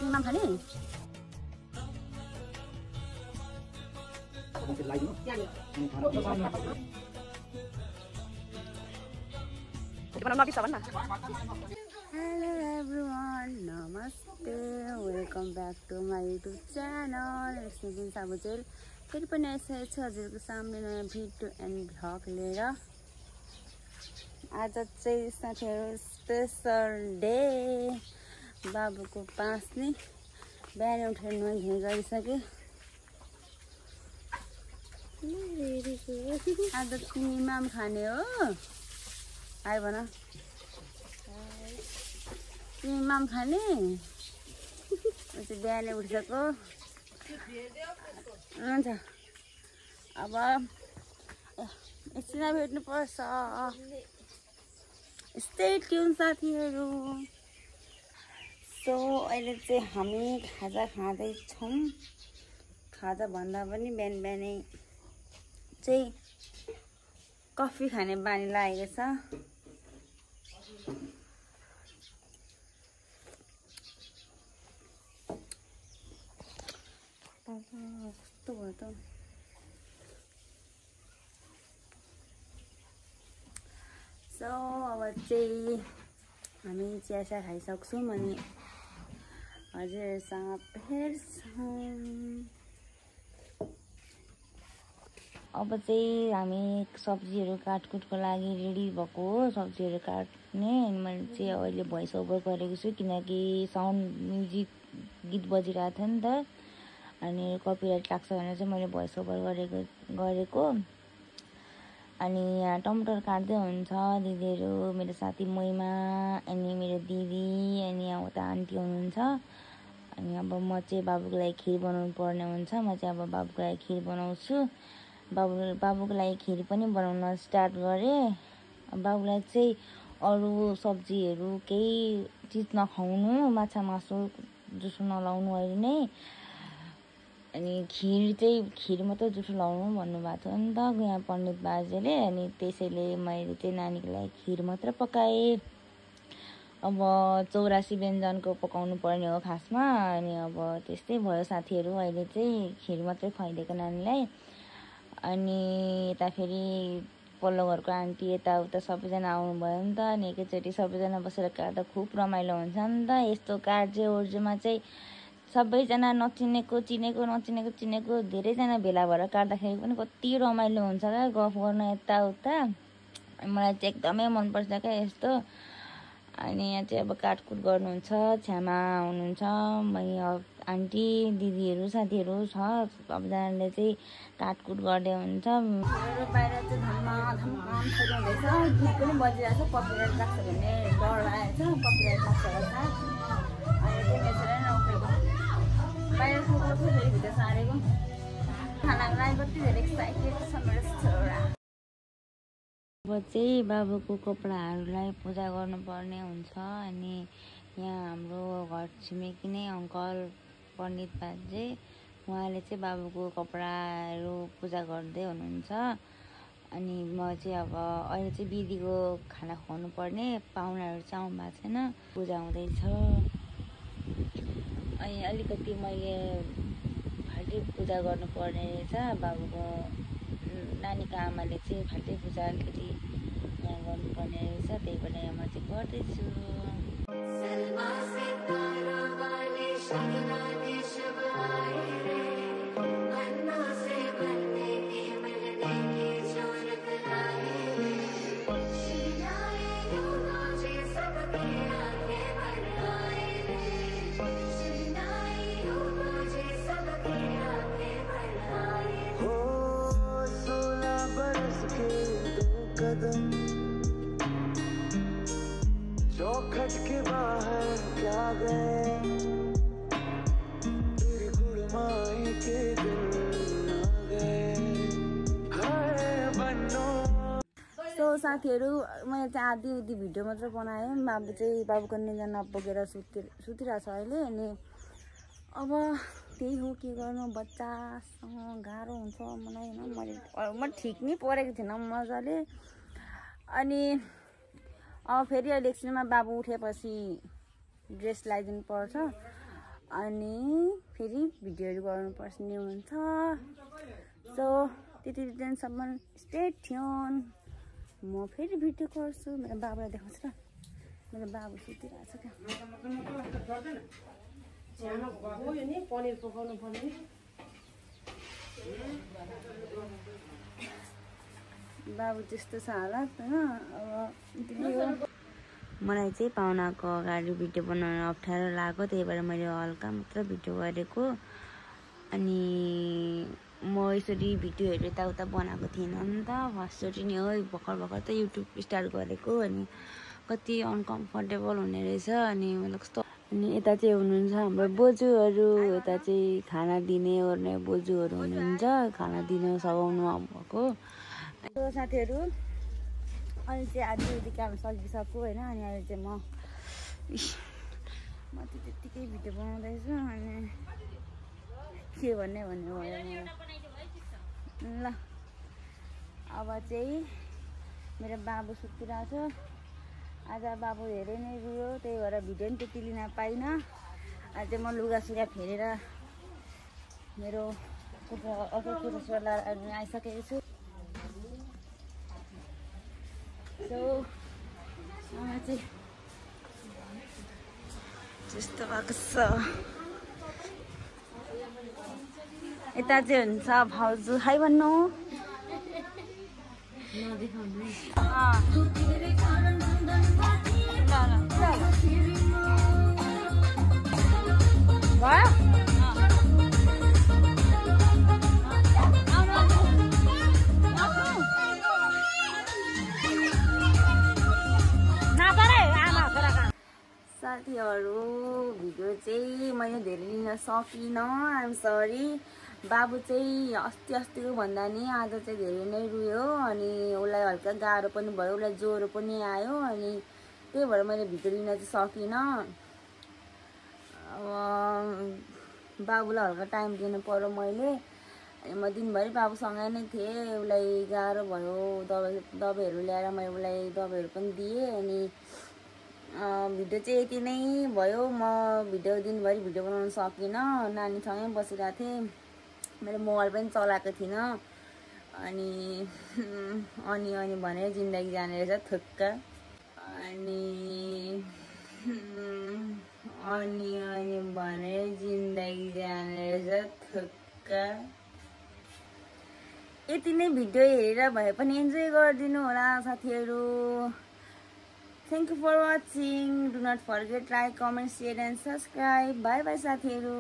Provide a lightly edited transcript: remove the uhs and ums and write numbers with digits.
तिमीमा खाने Hello everyone, namaste, welcome back to my YouTube channel. It's me Sabuchel. फेरि पनि आइसकेको छु हजुरको सामने नयाँ भिडियो एन्ड भ्लग लिएर। आज चाहिँ साथीहरु स्पेशल डे, बाबुको 5 नि बिहान उठेर नुहाइ धुवाइ गरिसके। आज तिमी माम खाने हो? हाय भन। तिमी माम खाने? चाहिँ बिहान उठिसक्यो। हुन्छ अब एकछिन भेट्नु पर्छ। स्टे ट्युन साथीहरु। सो अहिले चाहिँ हामी खाजा खाँदै छौं। खाजा भन्दा पनि बिहान बिहानै चाहिँ कफी खाने बानी लागेको छ। कस्तो भयो त। सो अब चाहिँ हामी चिया खाइसक्छौँ अनि हजुरसँग भेट्छौँ। अब चाहिँ हामी सब्जीहरू काटकुटको लागि रेडी भएको हो। सब्जीहरू काट्ने अनि मैले चाहिँ अहिले भोइस ओभर गरेको छु किनकि साउन्ड म्युजिक गीत बजिरहेको थियो नि त। अनि कपिराइट लाग्छ भनेर चाहिँ मैले भोइस ओभर गरेको। अनि यहाँ टमाटर काट्दै हुन्छ दिदीहरू, मेरो साथी महिमा अनि मेरो दिदी अनि यहाँ उता आन्टी हुनुहुन्छ। अनि अब म चाहिँ बाबुको लागि खिर बनाउनु पर्ने हुन्छ। म चाहिँ अब बाबुको लागि खिर बनाउँछु। बाबुको लागि खिर पनि बनाउन स्टार्ट गरेँ। बाबुलाई चाहिँ अरू सब्जीहरू केही चिज नखाउनु, माछा मासु जुसो नलाउनु अहिले नै। अनि खिर मात्रै जुठो लाउनु भन्नुभएको थियो नि त यहाँ पण्डित बाजेले। अनि त्यसैले मैले चाहिँ नानीको लागि खिर मात्र पकाएँ। अब 84 व्यञ्जनको पकाउनु पर्ने हो खासमा। अनि अब त्यस्तै भयो साथीहरू। अहिले चाहिँ खिर मात्रै खुवाइदिएको नानीलाई। अनि यता फेरि पल्लो घरको आन्टी यताउता सबैजना आउनुभयो नि त। अनि एकैचोटि सबैजना बसेर काट्दा खुब रमाइलो हुन्छ नि त। यस्तो कार्जे ओर्जेमा चाहिँ सबैजना नचिनेको चिनेको नचिनेको चिनेको धेरैजना भेला भएर काट्दाखेरि पनि कति रमाइलो हुन्छ क्या गफ गर्न यताउता। मलाई चाहिँ एकदमै मनपर्छ क्या यस्तो। अनि यहाँ चाहिँ अब काटकुट गर्नुहुन्छ। छ्यामा हुनुहुन्छ, मै आन्टी दिदीहरू साथीहरू छ। सबजनाले चाहिँ काटकुट गर्दै हुन्छ। बाहिर चाहिँ धमाधम काम सुरु हुँदैछ। गीत पनि बजिरहेको छ। कपिराइट लाग्छ भन्ने डर लागेको छ। कपिराइट लाग्छ होला साथ। अनि चाहिँ मेसेर नउठेको बाहिर सुत्नु फेरि भित्र सारेको। खानाको लागि कति धेरै एक्साइटेड छ मेरो छोरा। अब चाहिँ बाबुको कपडाहरूलाई पूजा गर्नुपर्ने हुन्छ। अनि यहाँ हाम्रो घर छिमेकी नै अङ्कल पण्डित बाजे उहाँले चाहिँ बाबुको कपडाहरू पूजा गर्दै हुनुहुन्छ। अनि म चाहिँ अब अहिले चाहिँ दिदीको खाना खुवाउनु पर्ने। पाहुनाहरू चाहिँ आउनु भएको छैन, पूजा हुँदैछ। अनि अलिकति मैले फाल्टै पूजा गर्नुपर्ने रहेछ। बाबुको नानीको आमाले चाहिँ फाल्टै पूजा अलिकति यहाँ गर्नुपर्ने रहेछ। त्यही भएर यहाँ म चाहिँ गर्दैछु। चौखट के बाहर क्या गए तेरी गुड़माई के दिन आ गए हाय बन्नो। सो साथीहरू मैले चाहिँ आधी उधी भिडियो मात्र बनाएँ। बाबुको निजा नपुगेर सुतिरहेको छ अहिले। अनि अब त्यही हो के गर्नु, बच्चासँग गाह्रो हुन्छ मलाई होइन। म ठिक नै परेको थिएन मजाले। अनि अब फेरि अहिले एकछिनमा बाबु उठेपछि ड्रेस लगाइदिनु पर्छ। अनि फेरि भिडियोहरू गर्नुपर्ने हुन्छ। सो त्यति दिनसम्म स्टे ट्युन। म फेरि भिडियो गर्छु। मेरो बाबुलाई देखाउँछु र। मेरो बाबु सुतिरहेको छ क्या। पनिर पकाउनु पर्ने बाबु त्यस्तो छ हालत होइन। अब मलाई चाहिँ पाहुनाको अगाडि भिडियो बनाउन अप्ठ्यारो लाग्यो, त्यही भएर मैले हल्का मात्र भिडियो गरेको। अनि म यसरी भिडियोहरू यताउता बनाएको थिइनँ नि त, फर्स्टचोटि नि हो भर्खर त युट्युब स्टार्ट गरेको। अनि कति अनकम्फर्टेबल हुने रहेछ। अनि मतलब कस्तो। अनि यता चाहिँ हुनुहुन्छ हाम्रो बोजूहरू, यता चाहिँ खाना दिने ओर्ने बोजूहरू हुनुहुन्छ, खाना दिन सघाउनु भएको। साथीहरू अहिले चाहिँ आधी काम सकिसक्यो होइन। अनि अहिले चाहिँ म चाहिँ त्यत्तिकै भिडियो बनाउँदैछु। अनि के भन्ने भयो मलाई। ल अब चाहिँ मेरो बाबु सुतिरहेको छ। आज बाबु धेरै नै रुयो, त्यही भएर भिडियो पनि त्यति लिन पाइनँ। आज चाहिँ म लुगासुगा फेरेर मेरो कुरासुरा आइसकेको छु। सो आमा चाहिँ त्यस्तो भएको छ। यता चाहिँ हुन्छ भाउजू, हाई भन्नु। साथीहरू भिडियो चाहिँ मैले धेरै लिन सकिनँ, आइएम सरी। बाबु चाहिँ अस्तिको भन्दा नि आज चाहिँ धेरै नै रुयो। अनि उसलाई हल्का गाह्रो पनि भयो, उसलाई ज्वरो पनि आयो। अनि त्यही भएर मैले भिडियो लिन चाहिँ सकिनँ। अब बाबुलाई हल्का टाइम दिनु पर्यो मैले। अनि म दिनभरि बाबुसँगै नै थिएँ। उसलाई गाह्रो भयो, दबाईहरू ल्याएर मैले उसलाई दबाईहरू पनि दिएँ। अनि भिडियो चाहिँ यति नै भयो। म भिडियो दिनभरि भिडियो बनाउन सकिनँ, नानीसँगै बसिरहेको थिएँ। मैले मोबाइल पनि चलाएको थिइनँ। अनि भने जिन्दगी जाने रहेछ थुक्क। अनि भने जिन्दगी जाने रहेछ थुक्क। यति नै भिडियो हेरेर भए पनि इन्जोय गरिदिनु होला साथीहरू। Thank you for watching. Do not forget like, comment, share and subscribe. Bye bye साथीहरू।